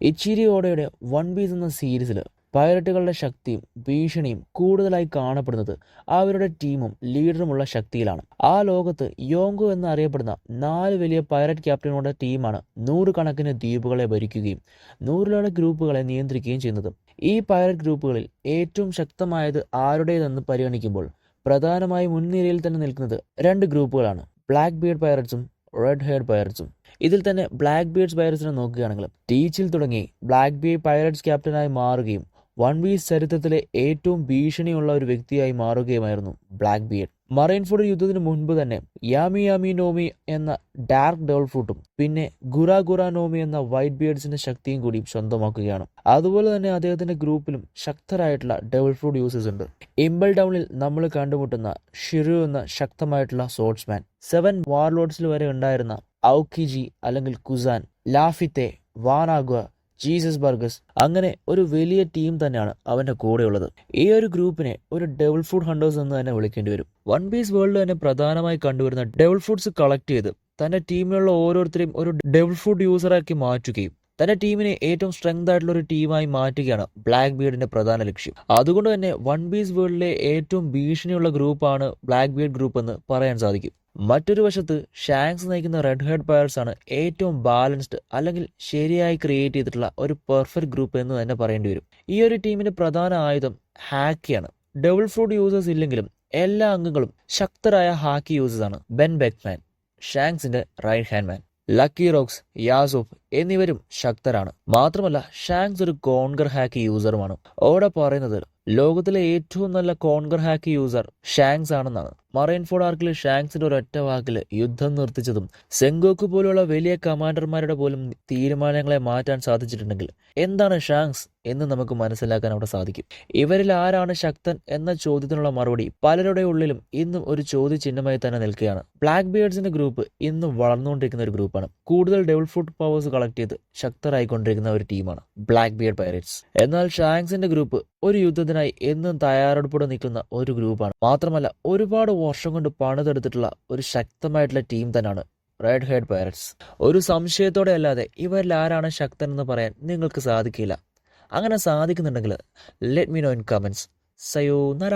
ഇച്ചിരി ഓഡയുടെ one piece എന്ന സീരീസിൽ പൈററ്റുകളുടെ ശക്തിയും ഭീഷണിയും കൂടുതലായി കാണപ്പെടുന്നത് അവരുടെ ടീമും ലീഡറുമുള്ള ശക്തിയിലാണ്. ആ ലോകത്ത് യോങ്കോ എന്നറിയപ്പെടുന്ന 4 വലിയ പൈററ്റ് ക്യാപ്റ്റനുകളുടെ ടീമാണ് നൂറുകണക്കിന് ദ്വീപുകളെ ഭരിക്കുകയും 100 ഗ്രൂപ്പുകളെ നിയന്ത്രിക്കുകയും ചെയ്യുന്നത്. ഈ പൈററ്റ് ഗ്രൂപ്പുകളിൽ ഏറ്റവും ശക്തമായത് ആരുടേതെന്ന് പരിഗണിക്കുമ്പോൾ പ്രധാനമായും മുൻനിരയിൽ തന്നെ നിൽക്കുന്നത് 2 ഗ്രൂപ്പുകളാണ്, ബ്ലാക്ക് ബിയർഡ് പൈററ്റ്സും റെഡ് ഹെയർഡ് പൈററ്റ്സും. ഇതിൽ തന്നെ ബ്ലാക്ക് ബിയർഡ്സ് പൈററ്റ്സിനെ നോക്കുകയാണെങ്കിൽ ടീച്ചിൽ തുടങ്ങി ബ്ലാക്ക് ബിയർഡ് പൈററ്റ്സ് ക്യാപ്റ്റനായി മാറുകയും വൺ പീസ് ചരിത്രത്തിലെ ഏറ്റവും ഭീഷണിയുള്ള ഒരു വ്യക്തിയായി മാറുകയുമായിരുന്നു ബ്ലാക്ക് ബിയർഡ്. മറൈൻഫോർഡ് യുദ്ധത്തിന് മുൻപ് തന്നെ യാമി യാമി നോമി എന്ന ഡാർക്ക് ഡെവൽ ഫ്രൂട്ടും പിന്നെ ഗുറ നോമി എന്ന വൈറ്റ് ബിയർഡ്സിന്റെ ശക്തിയും കൂടി സ്വന്തമാക്കുകയാണ്. അതുപോലെ തന്നെ അദ്ദേഹത്തിന്റെ ഗ്രൂപ്പിലും ശക്തരായിട്ടുള്ള ഡെവൽ ഫ്രൂട്ട് യൂസേഴ്സ് ഉണ്ട്. ഇംബൽ ഡൗണിൽ നമ്മൾ കണ്ടുമുട്ടുന്ന ഷിറു എന്ന ശക്തമായിട്ടുള്ള സോർട്സ്മാൻ, 7 വാർലോഡ്സിൽ വരെ ഉണ്ടായിരുന്ന ഔക്കിജി അല്ലെങ്കിൽ കുസാൻ, ലാഫിത്തെ, വാനാഗ്വ, ജീസസ് ബർഗസ്, അങ്ങനെ ഒരു വലിയ ടീം തന്നെയാണ് അവന്റെ കൂടെയുള്ളത്. ഈ ഒരു ഗ്രൂപ്പിനെ ഒരു ഡെവിൾ ഫ്രൂട്ട് ഹണ്ടേഴ്സ് എന്ന് തന്നെ വിളിക്കേണ്ടി വരും. വൺ പീസ് വേൾഡിൽ തന്നെ പ്രധാനമായി കണ്ടുവരുന്ന ഡെവിൾ ഫ്രൂട്ട്സ് കളക്ട് ചെയ്ത് തന്റെ ടീമിലുള്ള ഓരോരുത്തരെയും ഒരു ഡെവിൾ ഫ്രൂട്ട് യൂസറാക്കി മാറ്റുകയും തന്റെ ടീമിനെ ഏറ്റവും സ്ട്രെങ്ത് ആയിട്ടുള്ള ഒരു ടീമായി മാറ്റുകയാണ് ബ്ലാക്ക് ബിയർഡിന്റെ പ്രധാന ലക്ഷ്യം. അതുകൊണ്ട് തന്നെ വൺ പീസ് വേൾഡിലെ ഏറ്റവും ഭീഷണിയുള്ള ഗ്രൂപ്പാണ് ബ്ലാക്ക് ബിയർഡ് ഗ്രൂപ്പ് എന്ന് പറയാൻ സാധിക്കും. മറ്റൊരു വശത്ത് ഷാങ്ക്സ് നയിക്കുന്ന റെഡ് ഹെഡ് പൈററ്റ്സ് ആണ് ഏറ്റവും ബാലൻസ്ഡ് അല്ലെങ്കിൽ ശരിയായി ക്രിയേറ്റ് ചെയ്തിട്ടുള്ള ഒരു പെർഫെക്റ്റ് ഗ്രൂപ്പ് എന്ന് തന്നെ പറയേണ്ടി വരും. ഈ ഒരു ടീമിന്റെ പ്രധാന ആയുധം ഹാക്കിയാണ്. ഡബിൾ ഫ്രൂട്ട് യൂസേഴ്സ് ഇല്ലെങ്കിലും എല്ലാ അംഗങ്ങളും ശക്തരായ ഹാക്കി യൂസേഴ്സ് ആണ്. ബെൻ ബെക്മാൻ, ഷാങ്ക്സിന്റെ റൈറ്റ് ഹാൻഡ് മാൻ, ലക്കി റോക്സ്, യാസോഫ് എന്നിവരും ശക്തരാണ്. മാത്രമല്ല ഷാങ്ക്സ് ഒരു കോൺഗർ ഹാക്കി യൂസറുമാണ്. ഓടെ പറയുന്നത് ലോകത്തിലെ ഏറ്റവും നല്ല കോൺഗർ ഹാക്കി യൂസർ ഷാങ്ക്സ് ആണെന്നാണ്. മറൈൻഫോർഡ് ആർക്കിൽ ഷാങ്ക്സിന്റെ ഒരൊറ്റ വാക്കിൽ യുദ്ധം നിർത്തിച്ചതും സെങ്കോക്കു പോലുള്ള വലിയ കമാൻഡർമാരുടെ പോലും തീരുമാനങ്ങളെ മാറ്റാൻ സാധിച്ചിട്ടുണ്ടെങ്കിൽ എന്താണ് ഷാങ്ക്സ് എന്ന് നമുക്ക് മനസ്സിലാക്കാൻ അവിടെ സാധിക്കും. ഇവരിൽ ആരാണ് ശക്തൻ എന്ന ചോദ്യത്തിനുള്ള മറുപടി പലരുടെ ഉള്ളിലും ഇന്നും ഒരു ചോദ്യചിഹ്നമായി തന്നെ നിൽക്കുകയാണ്. ബ്ലാക്ക് ബിയർഡ്സിന്റെ ഗ്രൂപ്പ് ഇന്നും വളർന്നുകൊണ്ടിരിക്കുന്ന ഒരു ഗ്രൂപ്പാണ്. കൂടുതൽ ഡെവിൾ ഫ്രൂട്ട് പവേഴ്സ് കളക്ട് ചെയ്ത് ശക്തരായിക്കൊണ്ടിരിക്കുന്ന ഒരു ടീമാണ് ബ്ലാക്ക് ബിയർഡ് പൈററ്റ്സ്. എന്നാൽ ഷാങ്ക്സിന്റെ ഗ്രൂപ്പ് ഒരു യുദ്ധത്തിനായി എന്നും തയ്യാറെടുപ്പോടെ നിൽക്കുന്ന ഒരു ഗ്രൂപ്പാണ്. മാത്രമല്ല ഒരുപാട് വർഷം കൊണ്ട് പണിതെടുത്തിട്ടുള്ള ഒരു ശക്തമായിട്ടുള്ള ടീം തന്നെയാണ് റെഡ് ഹെഡ് പൈററ്റ്സ്. ഒരു സംശയത്തോടെ അല്ലാതെ ഇവരിൽ ആരാണ് ശക്തൻ എന്ന് പറയാൻ നിങ്ങൾക്ക് സാധിക്കില്ല. അങ്ങനെ സാധിക്കുന്നുണ്ടെങ്കിൽ let me know in comments. സയോനറ.